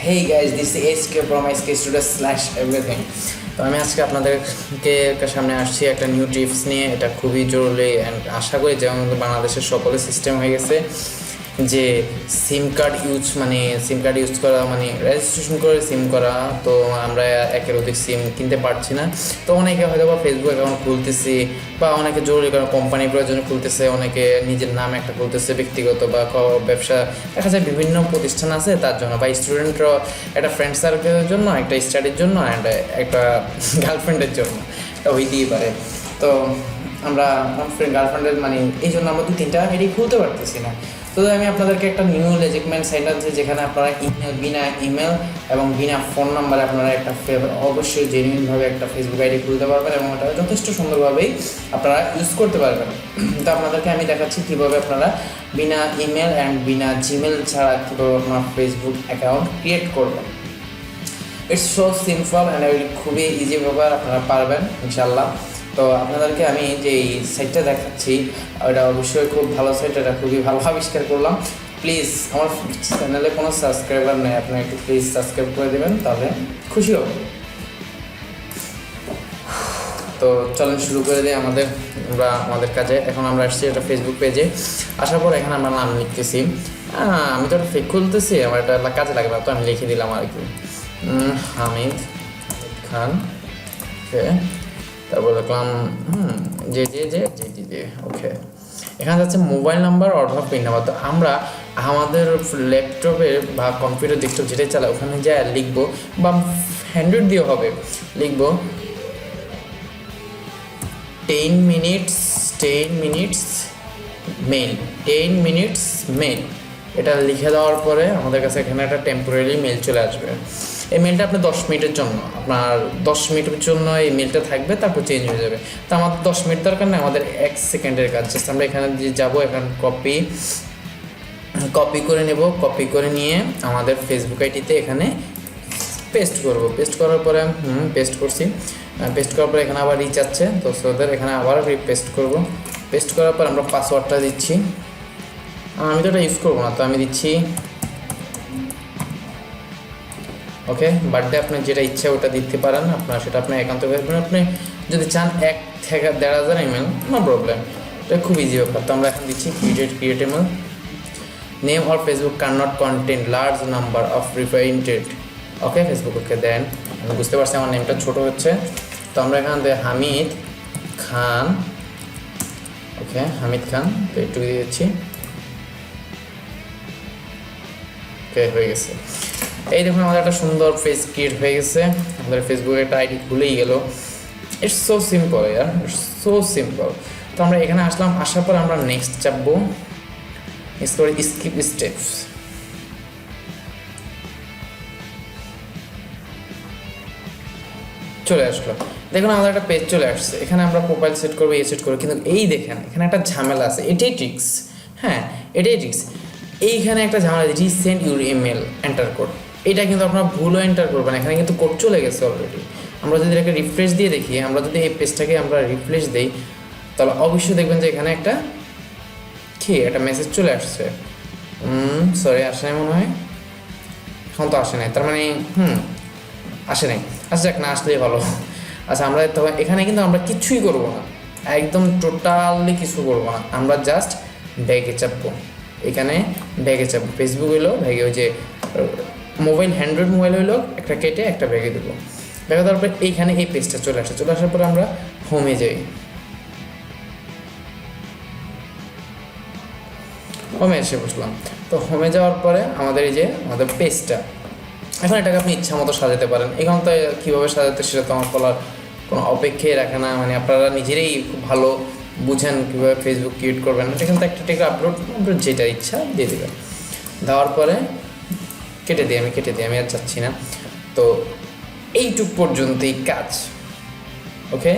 Hey guys, this is SK from SK Studio/everything. তো আমি আজকে আপনাদেরকে সামনে আসছি একটা নিউ টিপস নিয়ে। এটা খুবই জরুরি অ্যান্ড আশা করি যেমন বাংলাদেশের সকলে সিস্টেম হয়ে গেছে যে সিম কার্ড ইউজ করা মানে রেজিস্ট্রেশন করে সিম করা। তো আমরা একের অধিক সিম কিনতে পারছি না। তো অনেকে হয়তো বা ফেসবুক অ্যাকাউন্ট খুলতেছি বা অনেকে জরুরি কারণ কোম্পানির প্রয়োজনে খুলতেছে, অনেকে নিজের নামে একটা খুলতেছে ব্যক্তিগত বা ব্যবসা, দেখা যায় বিভিন্ন প্রতিষ্ঠান আছে তার জন্য, বা স্টুডেন্টরা একটা ফ্রেন্ড সার্কেলের জন্য, একটা স্টাডির জন্য অ্যান্ড একটা গার্লফ্রেন্ডের জন্য এটা হইতেই পারে। তো আমরা গার্লফ্রেন্ডের এই জন্য আমরা 2-3টা আইডি খুলতে পারতেছি না। তো আমি আপনাদেরকে একটা নিউ লেজিকমেন্ট সাইট আছে যেখানে আপনারা বিনা ইমেল এবং বিনা ফোন নাম্বারে আপনারা একটা অবশ্যই জেনুইনভাবে একটা ফেসবুক আইডি খুলতে পারবেন এবং এটা যথেষ্ট সুন্দরভাবেই আপনারা ইউজ করতে পারবেন। তো আপনাদেরকে আমি দেখাচ্ছি কীভাবে আপনারা বিনা ইমেল অ্যান্ড বিনা জিমেল ছাড়া কীভাবে আপনার ফেসবুক অ্যাকাউন্ট ক্রিয়েট করবেন। ইটস সো সিম্পল অ্যান্ড খুবই ইজি ব্যাপার, আপনারা পারবেন ইনশাল্লাহ। তো আপনাদেরকে আমি যে এই সাইটটা দেখাচ্ছি ওটা অবশ্যই খুব ভালো সাইট, এটা খুবই ভালো আবিষ্কার করলাম। প্লিজ আমার চ্যানেলে কোনো সাবস্ক্রাইবার নেই, আপনি একটু প্লিজ সাবস্ক্রাইব করে দেবেন, তাহলে খুশি হব। তো চলেন শুরু করে দিই আমাদের কাজে। এখন আমরা আসছি একটা ফেসবুক পেজে। আসার পর এখানে আমরা নাম লিখতেছি। আমি তো একটা ফেক খুলতেছি, আমার এটা কাজে লাগে না, তো আমি লিখে দিলাম আর কি হামিদ খান। ওকে, তারপর দেখলাম যে ওকে। এখানে যাচ্ছে মোবাইল নাম্বার অথবা পিন নাম্বার। তো আমরা আমাদের ল্যাপটপে বা কম্পিউটার ডেস্কটপ যেটাই চালাই ওখানে যা লিখবো, বা হ্যান্ড্রয়েড দিয়েও হবে, লিখবো 10 মিনিটস মেইল। এটা লিখে দেওয়ার পরে আমাদের কাছে এখানে একটা টেম্পোরারি মেল চলে আসবে। এই মেলটা আপনার 10 মিনিটের জন্য, আপনার 10 মিনিটের জন্য এই মেলটা থাকবে, তারপর চেঞ্জ হয়ে যাবে। তো আমাদের 10 মিনিট দরকার নেই, আমাদের 1 সেকেন্ডের কাজ। জাস্ট আমরা এখানে যাবো, এখানে কপি করে নেব। কপি করে নিয়ে আমাদের ফেসবুক আইডিতে এখানে পেস্ট করব। পেস্ট করার পরে পেস্ট করছি। পেস্ট করার পরে এখানে আবার রিচ আছে, তো ওদের এখানে আবার পেস্ট করব। পেস্ট করার পর আমরা পাসওয়ার্ডটা দিচ্ছি। আমি তো এটা ইউজ করবো না, তো আমি দিচ্ছি ওকে। বার্থডে আপনার যেটা ইচ্ছা ওটা দিতে পারেন, আপনার সেটা আপনার একান্ত করবেন। আপনি যদি চান 1 থেকে 1,500 ইমেল, নো প্রবলেম, এটা খুব ইজি ব্যাপার। তো আমরা এখন দিচ্ছি create email. Name or Facebook can not contain large number of represented. Okay, Facebook okay then. আমি বুঝতে পারছি আমার নেমটা ছোট হচ্ছে, তো আমরা এখান থেকে হামিদ খান। ওকে, হামিদ খান, তো একটু দিয়ে দিচ্ছি। ওকে, হয়ে গেছে। এই দেখুন আমাদের একটা সুন্দর ফেস ক্রিয়েট হয়ে গেছে। আমাদের ফেসবুকে একটা আইডি খুলেই গেল। It's so simple year, it's so simple. তো আমরা এখানে আসলাম, আসার পর আমরা নেক্সট চাপবো, স্কিপ স্টেপস। চলে আসলো, দেখুন আমাদের একটা পেজ চলে আসছে। এখানে আমরা প্রোফাইল সেট করবো, সেট করবো, কিন্তু এই দেখেন এখানে একটা ঝামেলা আছে। এটাই ট্রিক্স, হ্যাঁ এটাই ট্রিক্স। এইখানে একটা ঝামেলা আছে, resend your email enter code. এটা কিন্তু আপনারা ভুলও এন্টার করবেন, এখানে কিন্তু কোড চলে গেছে অলরেডি। আমরা যদি এটাকে রিফ্রেশ দিয়ে দেখি, আমরা যদি এই পেজটাকে আমরা রিফ্রেশ দিই, তাহলে অবশ্যই দেখবেন যে এখানে একটা মেসেজ চলে আসছে। সরি, আসে নাই মনে হয়, এখন তো আসে নাই, তার মানে আসে নাই। আচ্ছা যাক, না আসলেই ভালো। আচ্ছা, আমরা তবে এখানে কিন্তু আমরা কিছুই করবো না, একদম টোটালি কিছু করবো না। আমরা জাস্ট ব্যাগে চাপবো। এখানে ব্যাগে চাপবো, ফেসবুক হইলো ব্যাগে, ওই যে অ্যান্ড্রয়েড মোবাইল হইলো একটা কেটে একটা ব্যাগে দেবো। ব্যাগে দেওয়ার পরে এইখানে এই পেজটা চলে আসার পরে আমরা হোমে যাই। হোমে এসে বসলাম। তো হোমে যাওয়ার পরে আমাদের এই যে আমাদের পেজটা, এখন এটাকে আপনি ইচ্ছা মতো সাজাতে পারেন। এখন তো কীভাবে সাজাতে সেটা তো আমার বলার কোনো অপেক্ষাই রাখে না, আপনারা নিজেরাই খুব ভালো বুঝেন কীভাবে ফেসবুক ক্রিয়েট করবেন। এখান থেকে একটা আপলোড যেটা ইচ্ছা দিয়ে দেবেন। দেওয়ার পরে আমি কেটে দিই, আমি আর যাচ্ছি না। তো এইটুক পর্যন্তই কাজ। ওকে,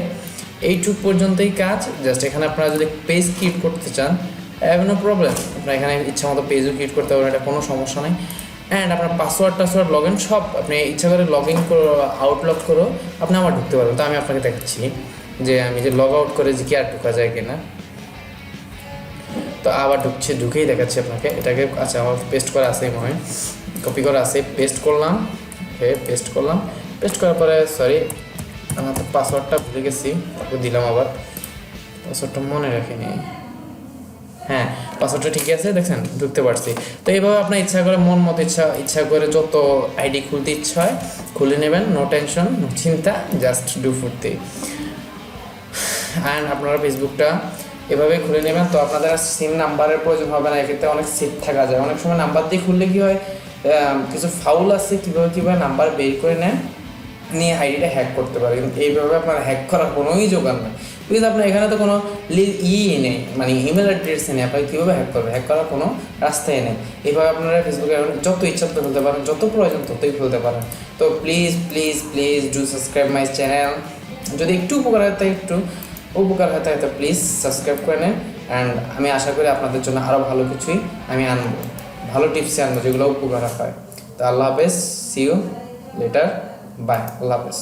এইটুক পর্যন্তই কাজ। জাস্ট এখানে আপনারা যদি পেজ ক্রিয়েট করতে চান, নো প্রবলেম, আপনারা এখানে ইচ্ছা মতো পেজও ক্রিয়েট করতে পারবেন, এটা কোনো সমস্যা নেই। অ্যান্ড আপনার পাসওয়ার্ড লগ ইন সব আপনি ইচ্ছা করে লগ ইন করো, আউটলগ করো, আপনি আবার ঢুকতে পারবেন। তো আমি আপনাকে দেখাচ্ছি যে আমি যে লগ আউট করে যে কি আর ঢোকা যায় কিনা। তো আবার ঢুকেই দেখাচ্ছি আপনাকে এটাকে। আচ্ছা, আমার পেস্ট করা আছে মনে হয়। কপি করা আছে, পেস্ট করলাম। ওকে, পেস্ট করলাম। পেস্ট করার পরে সরি আমার তো পাসওয়ার্ডটা ভুলে গেছি, তারপর দিলাম আবার। পাসওয়ার্ডটা মনে রাখিনি। হ্যাঁ, পাসওয়ার্ডটা ঠিকই আছে, দেখছেন ঢুকতে পারছি। তো এইভাবে আপনার ইচ্ছা করে মন মতো ইচ্ছা করে যত আইডি খুলতে ইচ্ছা হয় খুলে নেবেন, নো টেনশন, নো চিন্তা, জাস্ট ডু ফুর্তি। অ্যান্ড আপনারা ফেসবুকটা এভাবে খুলে নেবেন। তো আপনাদের সিম নাম্বারের প্রয়োজন হবে না, এক্ষেত্রে অনেক সেফ থাকা যায়। অনেক সময় নাম্বার দিয়ে খুললে কী হয়, কিছু ফাউল আছে কীভাবে নাম্বার বের করে নেন, নিয়ে আইডিটা হ্যাক করতে পারে। কিন্তু এইভাবে আপনার হ্যাক করার কোনোই জোগাড় নেই, বিকজ আপনার এখানে তো কোনো নেই, মানে ইমেল অ্যাড্রেস নেই। আপনাকে কীভাবে হ্যাক করবে, হ্যাক করার কোনো রাস্তাই নেই। এইভাবে আপনারা ফেসবুকে যত ইচ্ছা তত খুলতে পারেন, যত প্রয়োজন ততই খুলতে পারেন। তো please please please do subscribe my channel. যদি একটু উপকার হয় তো প্লিজ সাবস্ক্রাইব করে নেন। অ্যান্ড আমি আশা করি আপনাদের জন্য আরও ভালো কিছুই আমি আনবো, ভালো টিপসই আনবো যেগুলো উপকার হয়। তো আল্লাহ হাফেজ, সি ইউ লেটার, বাই, আল্লাহ হাফেজ।